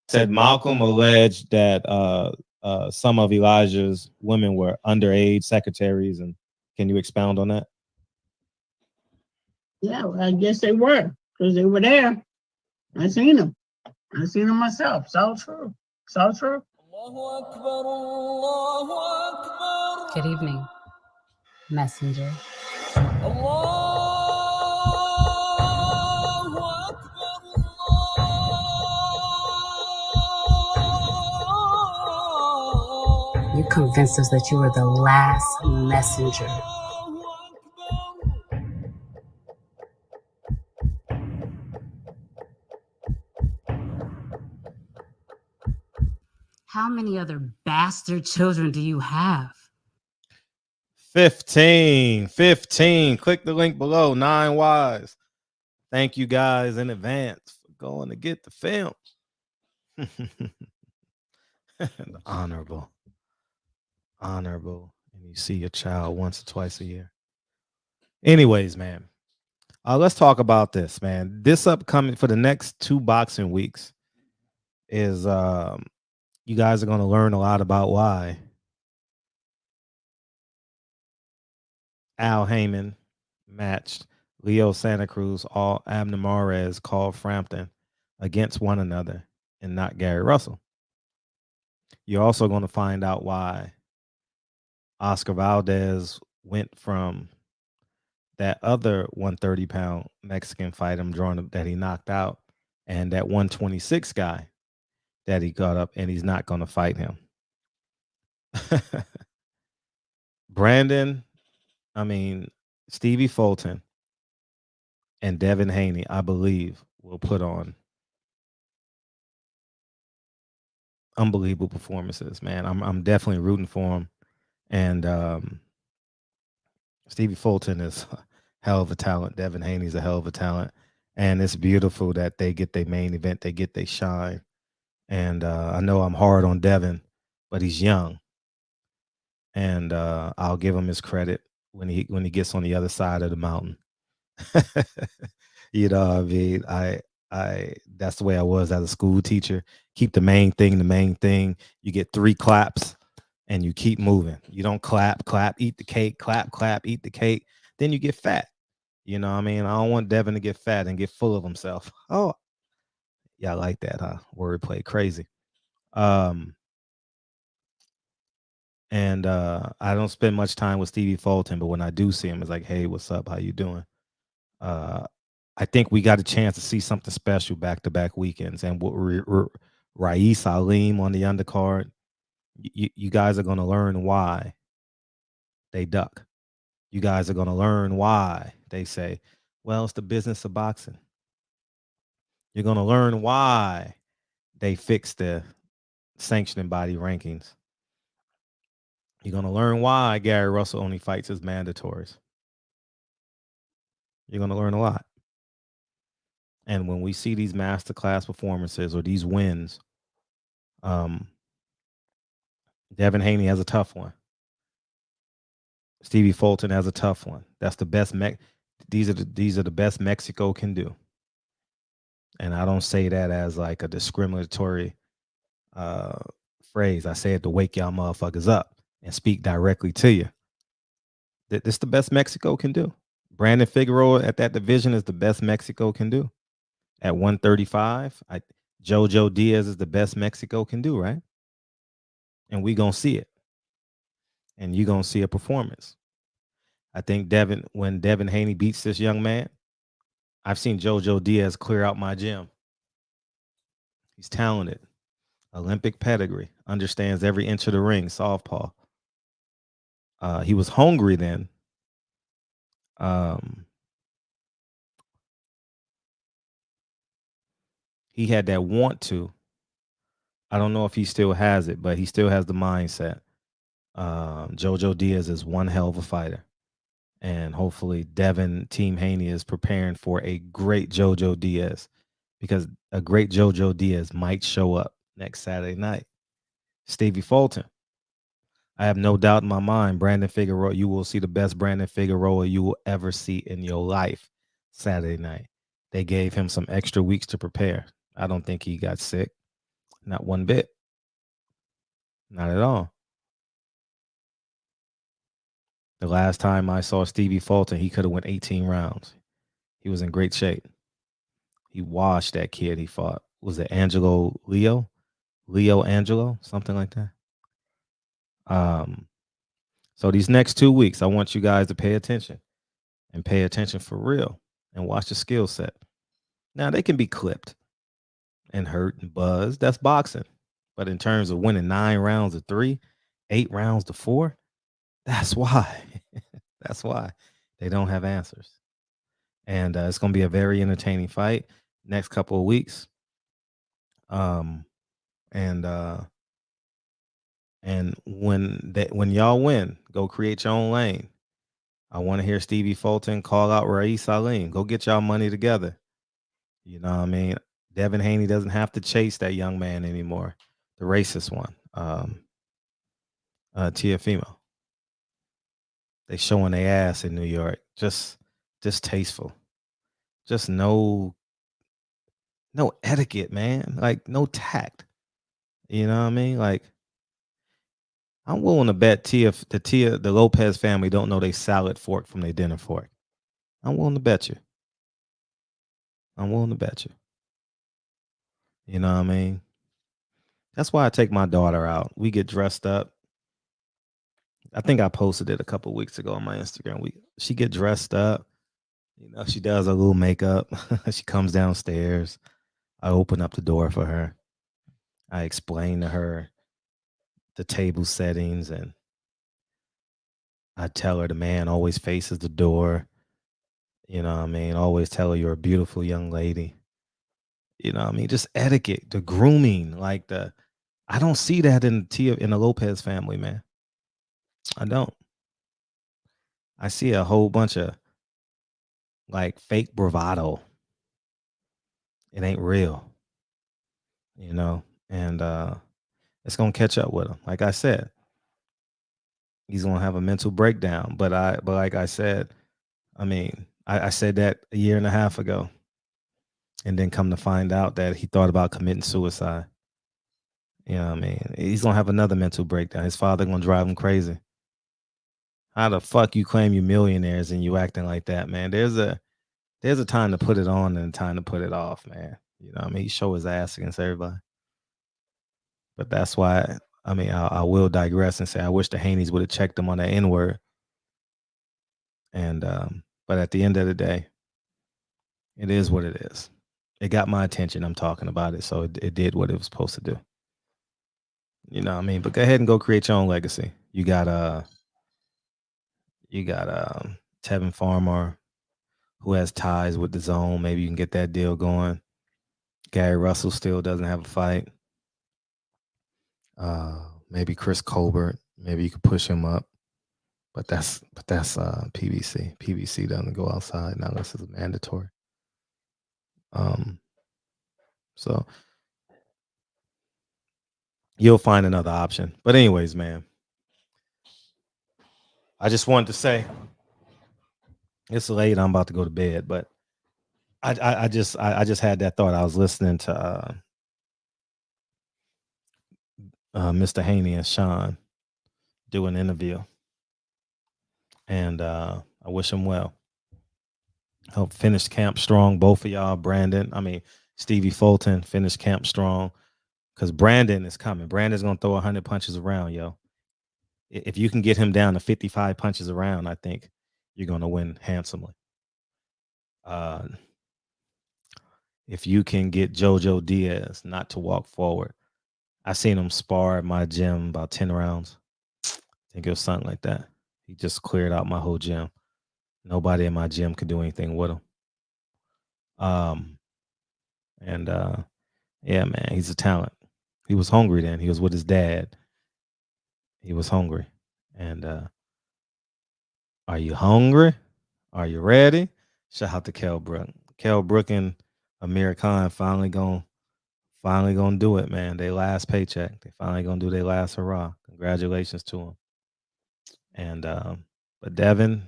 said Malcolm alleged that some of Elijah's women were underage secretaries, and can you expound on that? Yeah, well, I guess they were because they were there. I seen them. I seen them myself. It's all true. It's all true. Good evening, messenger. You convinced us that you were the last messenger. How many other bastard children do you have? 15. Click the link below. 9 Wise. Thank you guys in advance for going to get the film. Honorable. And you see your child once or twice a year. Anyways, man. Let's talk about this, man. This upcoming for the next 2 boxing weeks is you guys are going to learn a lot about why Al Heyman matched Leo Santa Cruz, all Abner Mares, Carl Frampton against one another and not Gary Russell. You're also going to find out why Oscar Valdez went from that other 130-pound Mexican fight that he knocked out, and that 126 guy that he got up, and he's not going to fight him. Stevie Fulton and Devin Haney, I believe, will put on unbelievable performances, man. I'm definitely rooting for him. And Stevie Fulton is a hell of a talent. Devin Haney's a hell of a talent. And it's beautiful that they get their main event. They get their shine. And I know I'm hard on Devin, but he's young. And I'll give him his credit when he gets on the other side of the mountain. You know what I mean? I that's the way I was as a school teacher. Keep the main thing. You get 3 claps and you keep moving. You don't clap, eat the cake, clap, eat the cake. Then you get fat. You know what I mean? I don't want Devin to get fat and get full of himself. Oh, yeah, I like that, huh? Wordplay, crazy. And I don't spend much time with Stevie Fulton, but when I do see him, it's like, hey, what's up? How you doing? I think we got a chance to see something special back-to-back weekends. And Rais Alim on the undercard, you guys are going to learn why they duck. You guys are going to learn why they say, well, it's the business of boxing. You're going to learn why they fix the sanctioning body rankings. You're going to learn why Gary Russell only fights his mandatories. You're going to learn a lot. And when we see these masterclass performances or these wins, Devin Haney has a tough one. Stevie Fulton has a tough one. That's the best. These are the best Mexico can do. And I don't say that as like a discriminatory phrase. I say it to wake y'all motherfuckers up and speak directly to you. This is the best Mexico can do. Brandon Figueroa at that division is the best Mexico can do. At 135, Jojo Diaz is the best Mexico can do, right? And we gonna see it. And you gonna see a performance. I think when Devin Haney beats this young man, I've seen Jojo Diaz clear out my gym. He's talented, Olympic pedigree, understands every inch of the ring, southpaw. He was hungry then. He had that want to. I don't know if he still has it, but he still has the mindset. Jojo Diaz is one hell of a fighter. And hopefully Devin, Team Haney is preparing for a great Jojo Diaz, because a great Jojo Diaz might show up next Saturday night. Stevie Fulton. I have no doubt in my mind, Brandon Figueroa, you will see the best Brandon Figueroa you will ever see in your life Saturday night. They gave him some extra weeks to prepare. I don't think he got sick. Not one bit. Not at all. The last time I saw Stevie Fulton, he could have went 18 rounds. He was in great shape. He washed that kid he fought. Was it Angelo Leo? Leo Angelo? Something like that. So these next 2 weeks, I want you guys to pay attention and pay attention for real and watch the skill set. Now they can be clipped and hurt and buzzed. That's boxing. But in terms of winning 9 rounds to 3, 8 rounds to 4, that's why. That's why they don't have answers. And it's going to be a very entertaining fight next couple of weeks. And when y'all win, go create your own lane. I want to hear Stevie Fulton call out Rais Salim. Go get y'all money together. You know what I mean? Devin Haney doesn't have to chase that young man anymore. The racist one. Tiafimo. They showing their ass in New York. Just distasteful. Just no etiquette, man. Like no tact. You know what I mean? Like I'm willing to bet the Lopez family don't know they salad fork from their dinner fork. I'm willing to bet you. I'm willing to bet you. You know what I mean? That's why I take my daughter out. We get dressed up. I think I posted it a couple weeks ago on my Instagram. She get dressed up. You know, she does a little makeup. She comes downstairs. I open up the door for her. I explain to her the table settings, and I tell her the man always faces the door. You know what I mean? Always tell her you're a beautiful young lady. You know what I mean? Just etiquette, the grooming, like I don't see that in the Lopez family, man. I don't. I see a whole bunch of like fake bravado. It ain't real, you know, and it's gonna catch up with him. Like I said, he's gonna have a mental breakdown. But like I said, I mean, I said that a year and a half ago, and then come to find out that he thought about committing suicide. You know what I mean? He's gonna have another mental breakdown. His father gonna drive him crazy. How the fuck you claim you millionaires and you acting like that, man? There's a time to put it on and a time to put it off, man. You know what I mean? He show his ass against everybody. But that's why, I mean, I will digress and say I wish the Haneys would have checked him on that N-word. And but at the end of the day, it is what it is. It got my attention. I'm talking about it, so it did what it was supposed to do. You know what I mean? But go ahead and go create your own legacy. You got Tevin Farmer, who has ties with the zone. Maybe you can get that deal going. Gary Russell still doesn't have a fight. Maybe Chris Colbert. Maybe you could push him up. But that's PBC. PBC doesn't go outside now unless it's mandatory. So you'll find another option. But anyways, man, I just wanted to say it's late. I'm about to go to bed, but I just had that thought. I was listening to Mr. Haney and Sean do an interview, and I wish him well. Hope finish camp strong, both of y'all. Stevie Fulton finished camp strong, because Brandon is coming. Brandon's gonna throw 100 punches around, yo. If you can get him down to 55 punches around, I think you're gonna win handsomely. If you can get Jojo Diaz not to walk forward, I seen him spar at my gym about 10 rounds. I think it was something like that. He just cleared out my whole gym. Nobody in my gym could do anything with him. Yeah, man, he's a talent. He was hungry then. He was with his dad. He was hungry. And are you hungry? Are you ready? Shout out to Kell Brook. Kell Brook and Amir Khan finally gonna do it, man. They last paycheck. They finally gonna do their last hurrah. Congratulations to them. And but Devin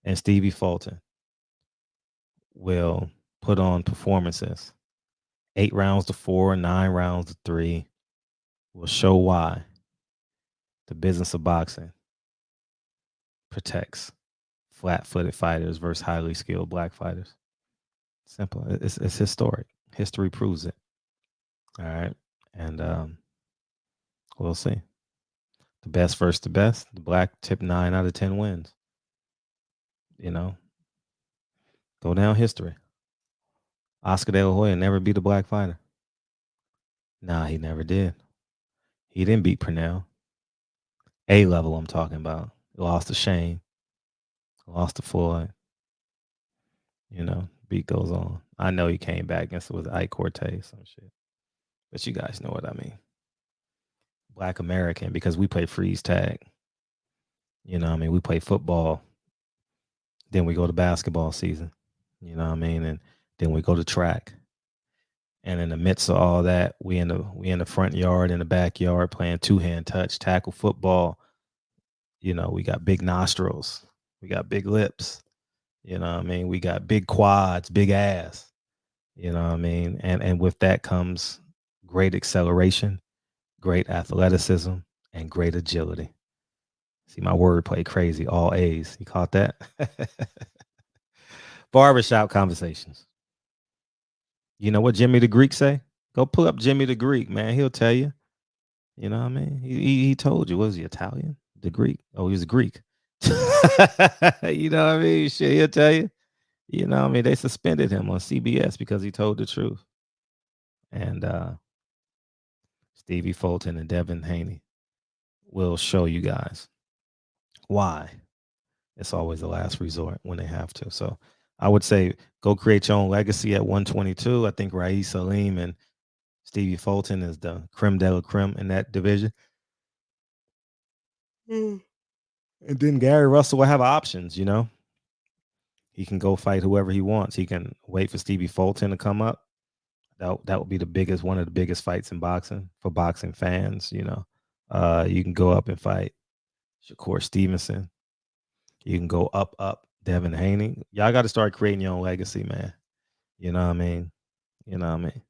and Stevie Fulton will put on performances 8 rounds to 4, 9 rounds to 3 will show why the business of boxing protects flat-footed fighters versus highly skilled black fighters. Simple. It's historic. History proves it. All right. And we'll see. The best versus the best. The black tip 9 out of 10 wins. Go down history. Oscar De La Hoya never beat a black fighter. Nah, he never did. He didn't beat Purnell. A level I'm talking about. He lost to Shane. Lost to Floyd. Beat goes on. I know he came back against it with Ike Cortez, some shit. But you guys know what I mean. Black American, because we play freeze tag. We play football. Then we go to basketball season. And then we go to track. And in the midst of all that, we in the front yard, in the backyard, playing 2-hand touch, tackle football. We got big nostrils. We got big lips. We got big quads, big ass. And with that comes great acceleration, great athleticism, and great agility. See, my wordplay crazy. All A's. You caught that? Barbershop conversations. You know what Jimmy the Greek say? Go pull up Jimmy the Greek, man. He'll tell you. You know what I mean? He told you. Was he Italian? The Greek? Oh, he was Greek. You know what I mean? Shit, he'll tell you. They suspended him on CBS because he told the truth. And Stevie Fulton and Devin Haney will show you guys why it's always the last resort when they have to. So I would say go create your own legacy at 122. I think Raees Salim and Stevie Fulton is the creme de la creme in that division. And then Gary Russell will have options, He can go fight whoever he wants. He can wait for Stevie Fulton to come up. That would be one of the biggest fights in boxing for boxing fans, You can go up and fight Shakur Stevenson. You can go up, Devin Haney. Y'all got to start creating your own legacy, man. You know what I mean?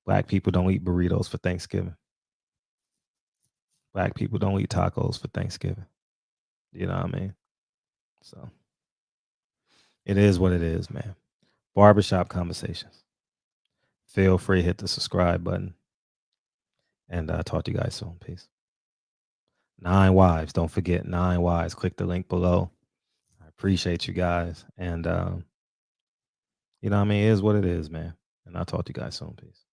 Black people don't eat burritos for Thanksgiving. Black people don't eat tacos for Thanksgiving. You know what I mean? So it is what it is, man. Barbershop conversations. Feel free to hit the subscribe button. And talk to you guys soon. Peace. 9 Wives. Don't forget 9 Wives. Click the link below. I appreciate you guys. And, it is what it is, man. And I'll talk to you guys soon. Peace.